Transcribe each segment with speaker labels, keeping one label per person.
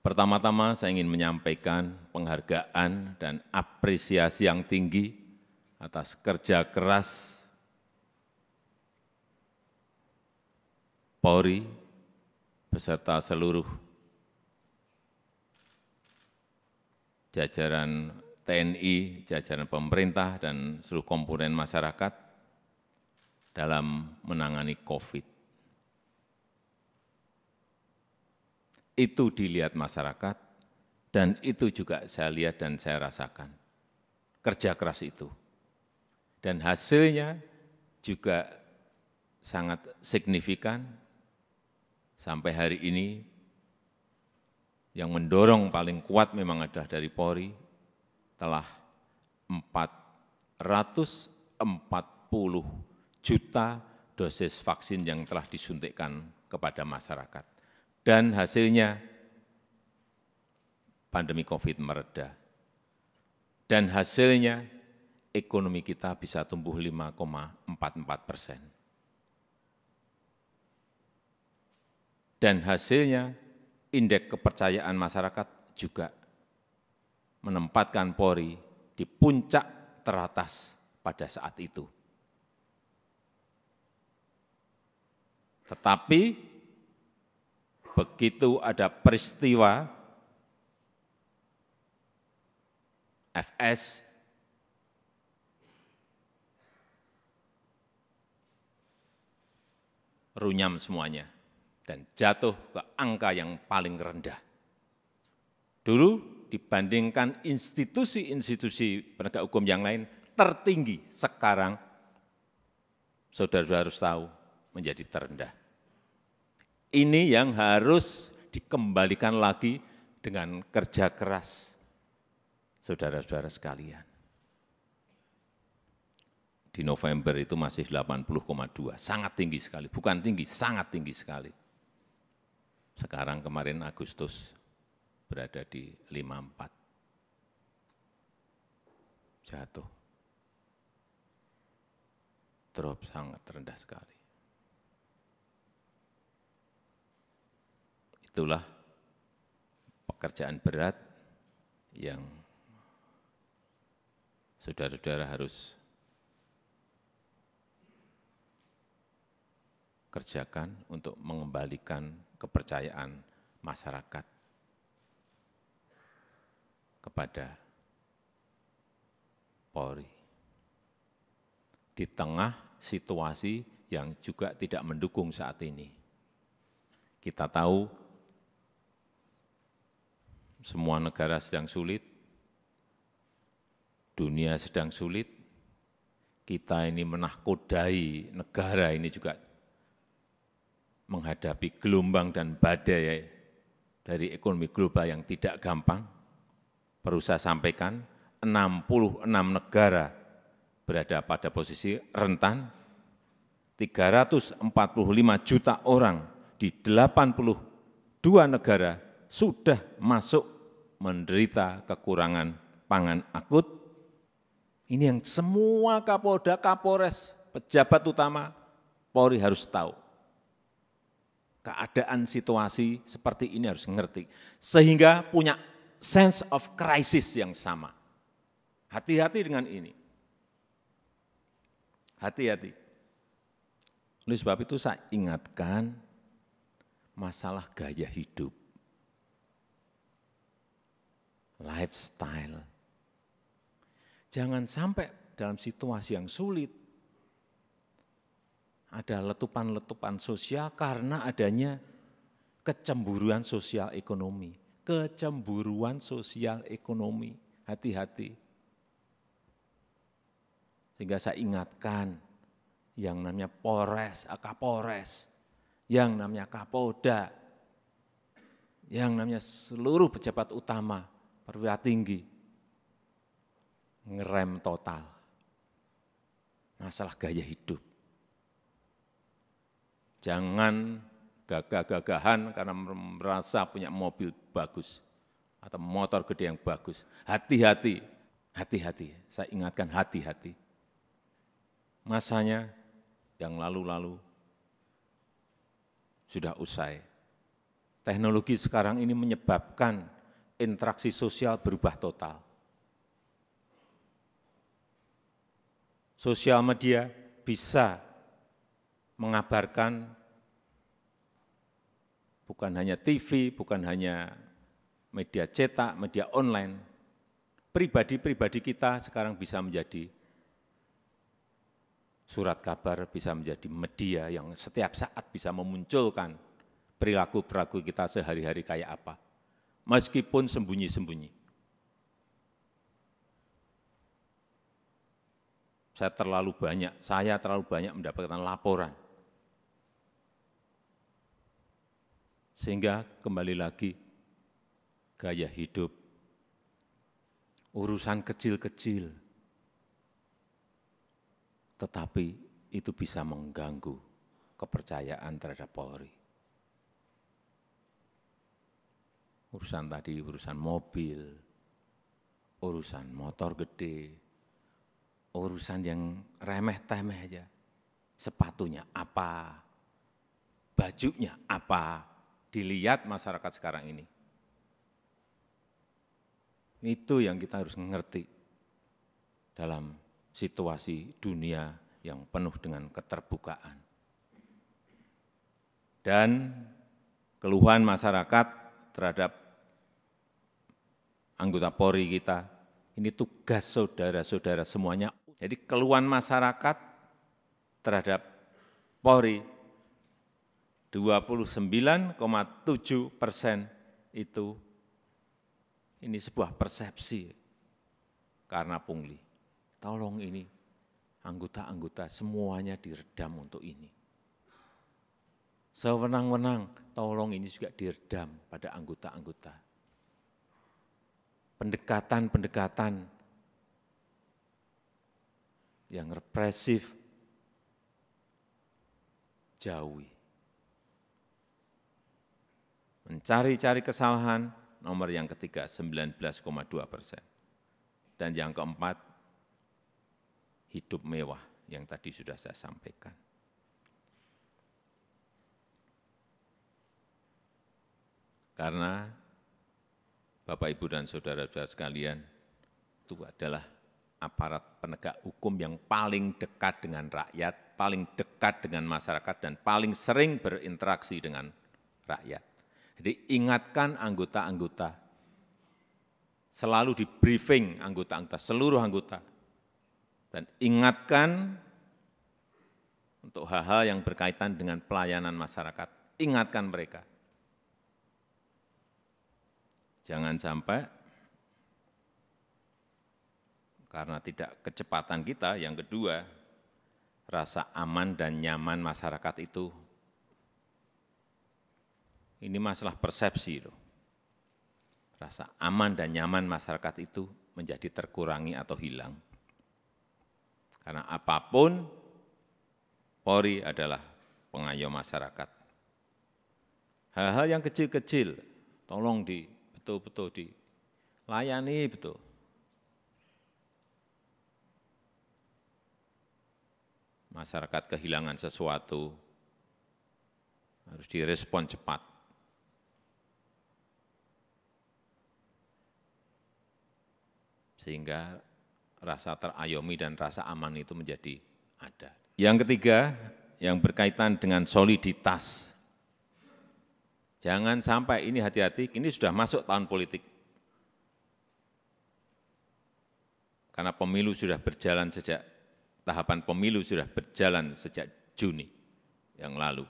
Speaker 1: Pertama-tama saya ingin menyampaikan penghargaan dan apresiasi yang tinggi atas kerja keras Polri beserta seluruh jajaran TNI, jajaran pemerintah, dan seluruh komponen masyarakat dalam menangani COVID. Itu dilihat masyarakat, dan itu juga saya lihat dan saya rasakan. Kerja keras itu. Dan hasilnya juga sangat signifikan. Sampai hari ini, yang mendorong paling kuat memang adalah dari Polri, telah 440 juta dosis vaksin yang telah disuntikkan kepada masyarakat. Dan hasilnya pandemi COVID mereda. Dan hasilnya ekonomi kita bisa tumbuh 5,44%. Dan hasilnya indeks kepercayaan masyarakat juga menempatkan Polri di puncak teratas pada saat itu. Tetapi begitu ada peristiwa FS, runyam semuanya dan jatuh ke angka yang paling rendah. Dulu dibandingkan institusi-institusi penegak hukum yang lain tertinggi, sekarang saudara-saudara harus tahu menjadi terendah. Ini yang harus dikembalikan lagi dengan kerja keras saudara-saudara sekalian. Di November itu masih 80,2, sangat tinggi sekali, bukan tinggi, sangat tinggi sekali. Sekarang kemarin Agustus berada di 54, jatuh, drop sangat rendah sekali. Itulah pekerjaan berat yang saudara-saudara harus kerjakan untuk mengembalikan kepercayaan masyarakat kepada Polri. Di tengah situasi yang juga tidak mendukung saat ini. Kita tahu semua negara sedang sulit, dunia sedang sulit, kita ini menahkodai negara ini juga menghadapi gelombang dan badai dari ekonomi global yang tidak gampang. Perlu saya sampaikan, 66 negara berada pada posisi rentan, 345 juta orang di 82 negara sudah masuk menderita kekurangan pangan akut. Ini yang semua Kapolda, Kapolres, pejabat utama Polri harus tahu. Keadaan situasi seperti ini harus ngerti, sehingga punya sense of crisis yang sama. Hati-hati dengan ini. Hati-hati. Oleh sebab itu saya ingatkan masalah gaya hidup, lifestyle. Jangan sampai dalam situasi yang sulit, ada letupan-letupan sosial karena adanya kecemburuan sosial ekonomi. Kecemburuan sosial ekonomi, hati-hati. Sehingga saya ingatkan yang namanya Polres, Kapolres, yang namanya Kapolda, yang namanya seluruh pejabat utama, perwira tinggi, ngerem total masalah gaya hidup. Jangan gagah-gagahan karena merasa punya mobil bagus atau motor gede yang bagus. Hati-hati, hati-hati. Saya ingatkan hati-hati. Masanya yang lalu-lalu sudah usai. teknologi sekarang ini menyebabkan interaksi sosial berubah total. Sosial media bisa mengabarkan bukan hanya TV, bukan hanya media cetak, media online. Pribadi-pribadi kita sekarang bisa menjadi surat kabar, bisa menjadi media yang setiap saat bisa memunculkan perilaku-perilaku kita sehari-hari kayak apa. Meskipun sembunyi-sembunyi. Saya terlalu banyak mendapatkan laporan. Sehingga kembali lagi, gaya hidup, urusan kecil-kecil, tetapi itu bisa mengganggu kepercayaan terhadap Polri. Urusan tadi, urusan mobil, urusan motor gede, urusan yang remeh-temeh aja. Sepatunya apa, bajunya apa, dilihat masyarakat sekarang ini. Itu yang kita harus mengerti dalam situasi dunia yang penuh dengan keterbukaan. Dan keluhan masyarakat terhadap anggota Polri kita, ini tugas saudara-saudara semuanya. Jadi keluhan masyarakat terhadap Polri 29,7% itu ini sebuah persepsi karena pungli. Tolong ini anggota-anggota semuanya diredam untuk ini. Sewenang-wenang, tolong ini juga diredam pada anggota-anggota. Pendekatan-pendekatan yang represif, jauhi. Mencari-cari kesalahan, nomor yang ketiga 19,2%. Dan yang keempat, hidup mewah yang tadi sudah saya sampaikan. Karena Bapak, Ibu, dan saudara-saudara sekalian, itu adalah aparat penegak hukum yang paling dekat dengan rakyat, paling dekat dengan masyarakat, dan paling sering berinteraksi dengan rakyat. Jadi ingatkan anggota-anggota, selalu di briefing anggota-anggota, seluruh anggota, dan ingatkan untuk hal-hal yang berkaitan dengan pelayanan masyarakat, ingatkan mereka. Jangan sampai karena tidak kecepatan kita, yang kedua, rasa aman dan nyaman masyarakat itu, ini masalah persepsi loh. Rasa aman dan nyaman masyarakat itu menjadi terkurangi atau hilang. Karena apapun, Polri adalah pengayom masyarakat. Hal-hal yang kecil-kecil, tolong betul-betul dilayani betul. Masyarakat kehilangan sesuatu, harus direspon cepat. Sehingga rasa terayomi dan rasa aman itu menjadi ada. Yang ketiga, yang berkaitan dengan soliditas. Jangan sampai, ini hati-hati, ini sudah masuk tahun politik. Karena pemilu sudah berjalan sejak, tahapan pemilu sudah berjalan sejak Juni yang lalu.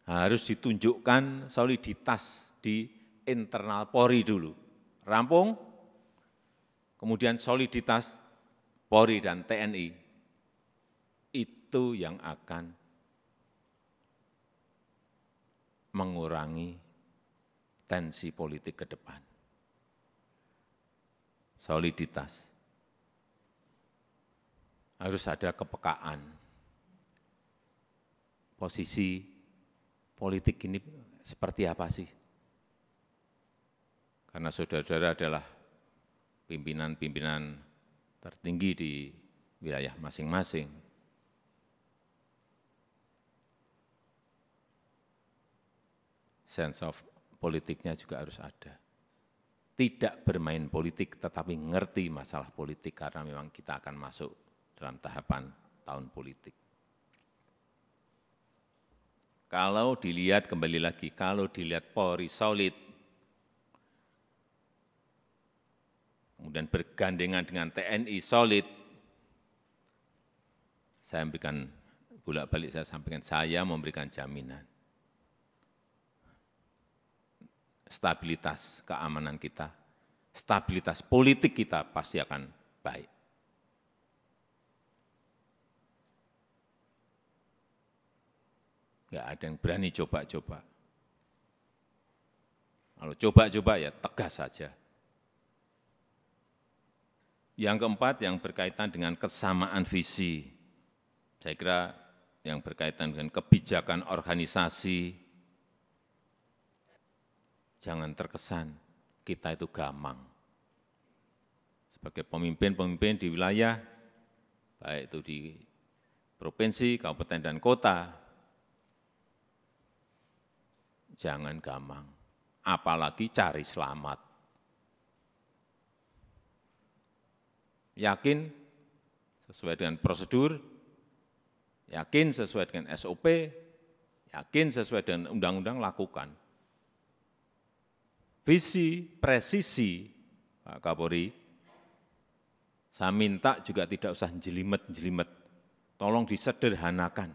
Speaker 1: Harus ditunjukkan soliditas di internal Polri dulu. Rampung, kemudian soliditas Polri dan TNI, itu yang akan mengurangi tensi politik ke depan. Soliditas. Harus ada kepekaan. Posisi politik ini seperti apa sih? Karena saudara-saudara adalah pimpinan-pimpinan tertinggi di wilayah masing-masing. sense of politiknya juga harus ada. Tidak bermain politik, tetapi ngerti masalah politik, karena memang kita akan masuk dalam tahapan tahun politik. Kalau dilihat, kembali lagi, kalau dilihat Polri solid, kemudian bergandengan dengan TNI solid, saya memberikan bolak-balik, saya sampaikan, saya memberikan jaminan stabilitas keamanan kita, stabilitas politik kita pasti akan baik. Enggak ada yang berani coba-coba. Kalau coba-coba ya tegas saja. Yang keempat, yang berkaitan dengan kesamaan visi. Saya kira yang berkaitan dengan kebijakan organisasi, jangan terkesan kita itu gamang. Sebagai pemimpin-pemimpin di wilayah, baik itu di provinsi, kabupaten, dan kota, jangan gamang, apalagi cari selamat. Yakin sesuai dengan prosedur, yakin sesuai dengan SOP, yakin sesuai dengan undang-undang, lakukan. Visi, presisi, Pak Kapolri, saya minta juga tidak usah jelimet-jelimet, tolong disederhanakan,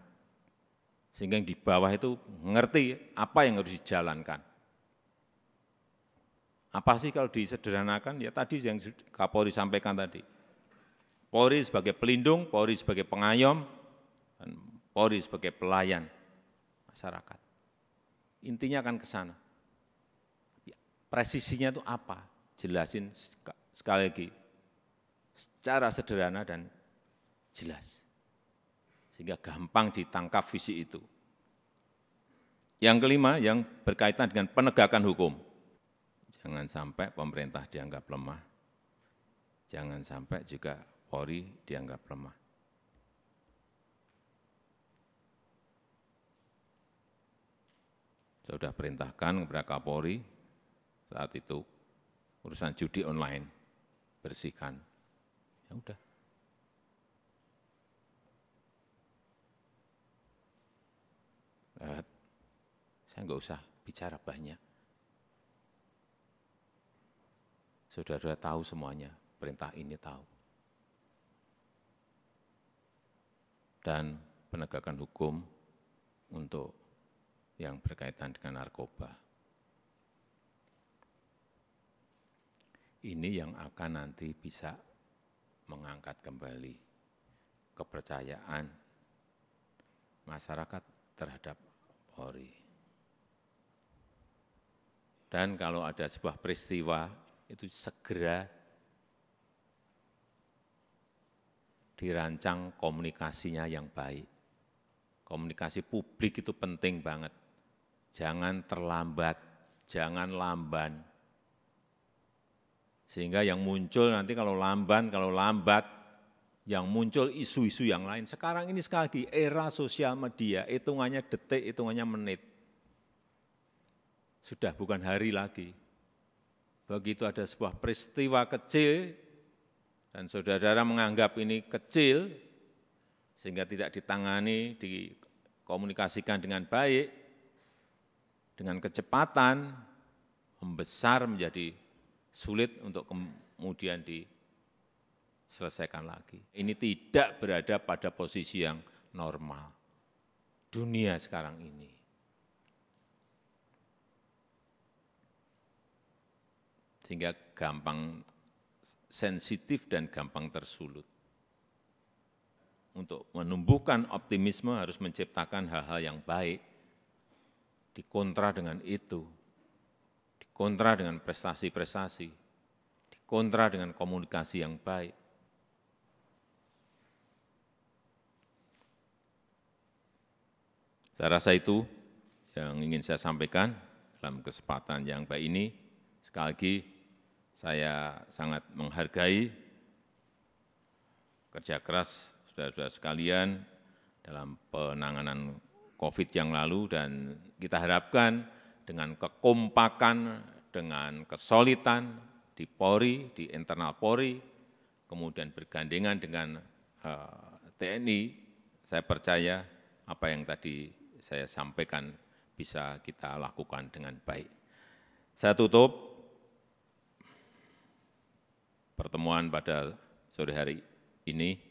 Speaker 1: sehingga yang di bawah itu mengerti apa yang harus dijalankan. Apa sih kalau disederhanakan? Ya tadi yang Kapolri sampaikan tadi, Polri sebagai pelindung, Polri sebagai pengayom, dan Polri sebagai pelayan masyarakat. Intinya akan ke sana. Presisinya itu apa? Jelasin sekali lagi, secara sederhana dan jelas. Sehingga gampang ditangkap visi itu. Yang kelima, yang berkaitan dengan penegakan hukum. Jangan sampai pemerintah dianggap lemah, jangan sampai juga Polri dianggap lemah. Saya sudah perintahkan kepada Kapolri, saat itu urusan judi online, bersihkan. Ya udah. Saya enggak usah bicara banyak. Saudara tahu semuanya, perintah ini tahu. Dan penegakan hukum untuk yang berkaitan dengan narkoba. Ini yang akan nanti bisa mengangkat kembali kepercayaan masyarakat terhadap Polri. Dan kalau ada sebuah peristiwa, itu segera dirancang komunikasinya yang baik. Komunikasi publik itu penting banget. Jangan terlambat, jangan lamban. Sehingga yang muncul nanti kalau lambat, yang muncul isu-isu yang lain. Sekarang ini sekali lagi era sosial media, hitungannya detik, hitungannya menit. Sudah bukan hari lagi. Begitu ada sebuah peristiwa kecil, dan saudara-saudara menganggap ini kecil, sehingga tidak ditangani, dikomunikasikan dengan baik, dengan kecepatan, membesar menjadi sulit untuk kemudian diselesaikan lagi. Ini tidak berada pada posisi yang normal. Dunia sekarang ini. Sehingga gampang sensitif dan gampang tersulut. Untuk menumbuhkan optimisme harus menciptakan hal-hal yang baik, dikontra dengan itu, dikontra dengan prestasi-prestasi, dikontra dengan komunikasi yang baik. Saya rasa itu yang ingin saya sampaikan dalam kesempatan yang baik ini. Sekali lagi, saya sangat menghargai kerja keras saudara-saudara sekalian dalam penanganan COVID yang lalu, dan kita harapkan dengan kekompakan, dengan kesolidan di Polri, di internal Polri, kemudian bergandengan dengan TNI, saya percaya apa yang tadi saya sampaikan bisa kita lakukan dengan baik. Saya tutup pertemuan pada sore hari ini